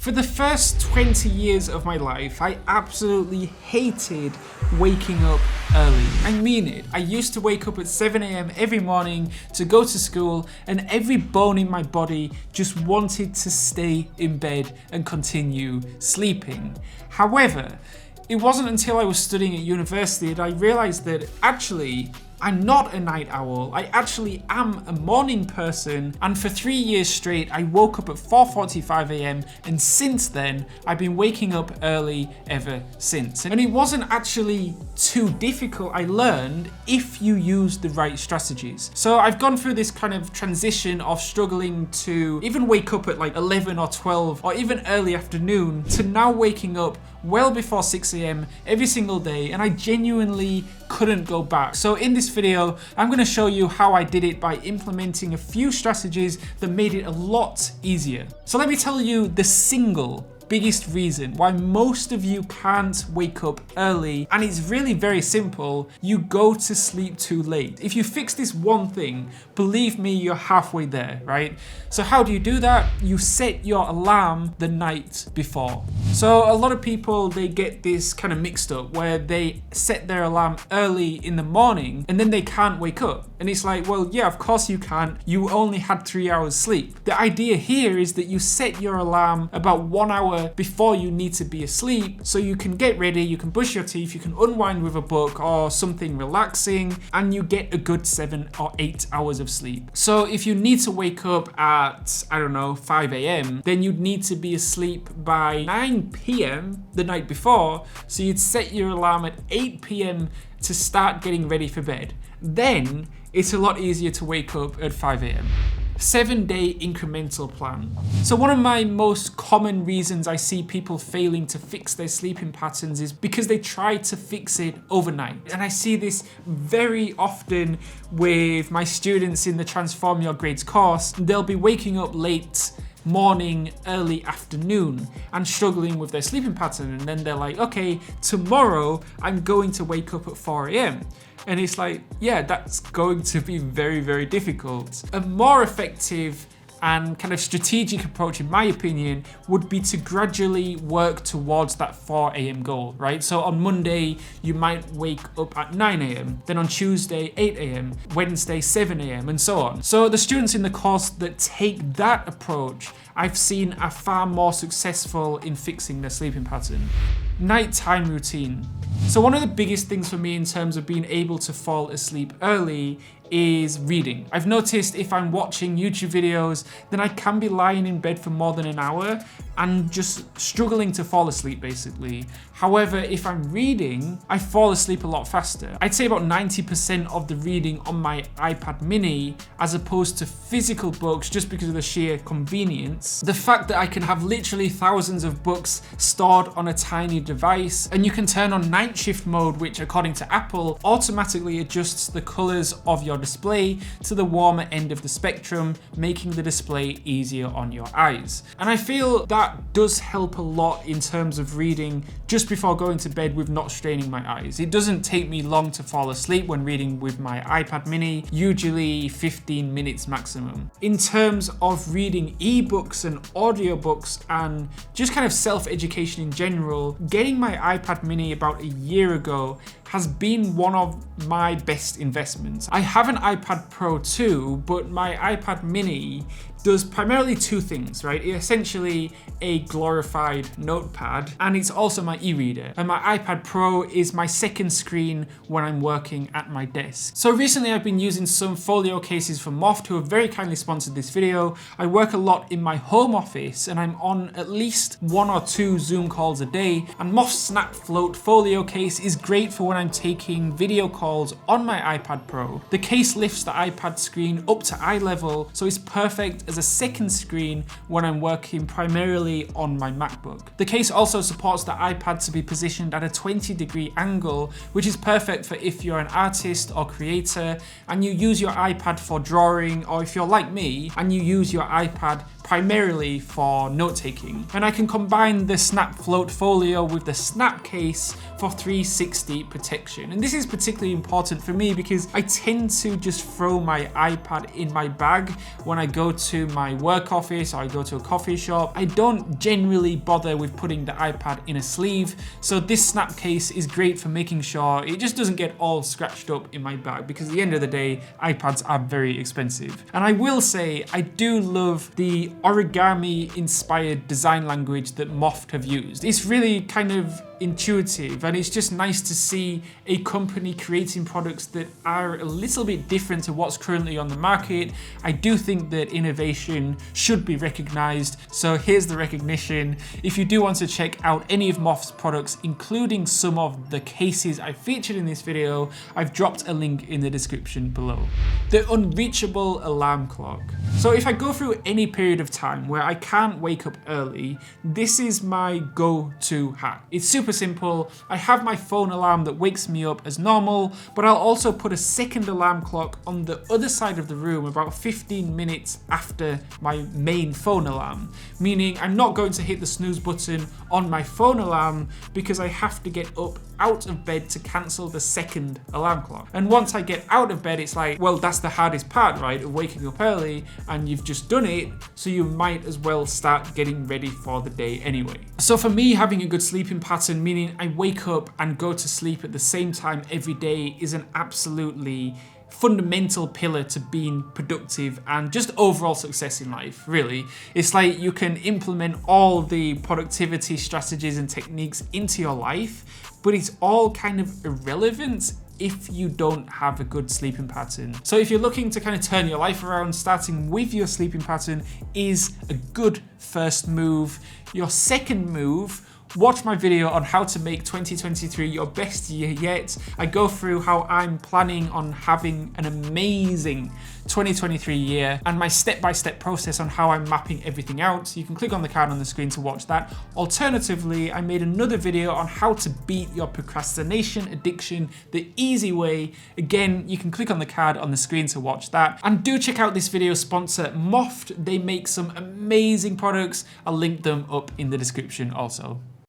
For the first 20 years of my life, I absolutely hated waking up early. I mean it. I used to wake up at 7 a.m. every morning to go to school, and every bone in my body just wanted to stay in bed and continue sleeping. However, it wasn't until I was studying at university that I realized that actually I'm not a night owl. I actually am a morning person, and for 3 years straight I woke up at 4:45 a.m. and since then I've been waking up early ever since. And it wasn't actually too difficult, I learned, if you use the right strategies. So I've gone through this kind of transition of struggling to even wake up at like 11 or 12 or even early afternoon to now waking up well before 6 a.m. every single day, and I genuinely couldn't go back. So in this video, I'm going to show you how I did it by implementing a few strategies that made it a lot easier. So let me tell you the single biggest reason why most of you can't wake up early, and it's really very simple. You go to sleep too late. If you fix this one thing, believe me, you're halfway there, right? So how do you do that? You set your alarm the night before. So a lot of people, they get this kind of mixed up where they set their alarm early in the morning and then they can't wake up. And it's like, well, yeah, of course you can't. You only had 3 hours sleep. The idea here is that you set your alarm about 1 hour before you need to be asleep, so you can get ready, you can brush your teeth, you can unwind with a book or something relaxing, and you get a good 7 or 8 hours of sleep. So if you need to wake up at, I don't know, 5 a.m., then you'd need to be asleep by 9 p.m. the night before, so you'd set your alarm at 8 p.m. to start getting ready for bed. Then it's a lot easier to wake up at 5 a.m. 7-day incremental plan. So one of my most common reasons I see people failing to fix their sleeping patterns is because they try to fix it overnight. And I see this very often with my students in the Transform Your Grades course. They'll be waking up late morning, early afternoon and struggling with their sleeping pattern, and then they're like, okay, tomorrow I'm going to wake up at 4 a.m. And it's like, yeah, that's going to be very, very difficult. A more effective and kind of strategic approach, in my opinion, would be to gradually work towards that 4 a.m. goal, right? So on Monday, you might wake up at 9 a.m. Then on Tuesday, 8 a.m., Wednesday, 7 a.m., and so on. So the students in the course that take that approach, I've seen are far more successful in fixing their sleeping pattern. Nighttime routine. So one of the biggest things for me in terms of being able to fall asleep early is reading. I've noticed if I'm watching YouTube videos, then I can be lying in bed for more than an hour and just struggling to fall asleep basically. However, if I'm reading, I fall asleep a lot faster. I'd say about 90% of the reading on my iPad mini as opposed to physical books, just because of the sheer convenience. The fact that I can have literally thousands of books stored on a tiny device, and you can turn on night shift mode, which according to Apple automatically adjusts the colors of your display to the warmer end of the spectrum, making the display easier on your eyes. And I feel that does help a lot in terms of reading just before going to bed with not straining my eyes. It doesn't take me long to fall asleep when reading with my iPad mini, usually 15 minutes maximum. In terms of reading ebooks and audiobooks and just kind of self-education in general, getting my iPad mini about a year ago has been one of my best investments. I have an iPad Pro too, but my iPad mini does primarily two things, right? It's essentially a glorified notepad, and it's also my e-reader. And my iPad Pro is my second screen when I'm working at my desk. So recently I've been using some folio cases from MOFT, who have very kindly sponsored this video. I work a lot in my home office and I'm on at least 1 or 2 Zoom calls a day, and MOFT's Snap Float folio case is great for when I'm taking video calls on my iPad Pro. The case lifts the iPad screen up to eye level, so it's perfect as a second screen when I'm working primarily on my MacBook. The case also supports the iPad to be positioned at a 20-degree angle, which is perfect for if you're an artist or creator and you use your iPad for drawing, or if you're like me and you use your iPad primarily for note-taking. And I can combine the Snap Float Folio with the Snap Case for 360 protection. And this is particularly important for me because I tend to just throw my iPad in my bag when I go to my work office or I go to a coffee shop. I don't generally bother with putting the iPad in a sleeve, so this Snap Case is great for making sure it just doesn't get all scratched up in my bag, because at the end of the day, iPads are very expensive. And I will say, I do love the origami inspired design language that MOFT have used. It's really kind of intuitive, and it's just nice to see a company creating products that are a little bit different to what's currently on the market. I do think that innovation should be recognized, so here's the recognition. If you do want to check out any of MOFT's products, including some of the cases I featured in this video, I've dropped a link in the description below. The unreachable alarm clock. So if I go through any period of time where I can't wake up early, this is my go-to hack. It's super simple. I have my phone alarm that wakes me up as normal, but I'll also put a second alarm clock on the other side of the room about 15 minutes after my main phone alarm, meaning I'm not going to hit the snooze button on my phone alarm because I have to get up out of bed to cancel the second alarm clock. And once I get out of bed, it's like, well, that's the hardest part, right, of waking up early, and you've just done it, so you might as well start getting ready for the day anyway. So for me, having a good sleeping pattern, meaning I wake up and go to sleep at the same time every day, is an absolutely fundamental pillar to being productive and just overall success in life, really. It's like you can implement all the productivity strategies and techniques into your life, but it's all kind of irrelevant if you don't have a good sleeping pattern. So if you're looking to kind of turn your life around, starting with your sleeping pattern is a good first move. Your second move, watch my video on how to make 2023 your best year yet. I go through how I'm planning on having an amazing 2023 year and my step-by-step process on how I'm mapping everything out. You can click on the card on the screen to watch that. Alternatively, I made another video on how to beat your procrastination addiction the easy way. Again, you can click on the card on the screen to watch that. And do check out this video sponsor, MOFT. They make some amazing products. I'll link them up in the description also.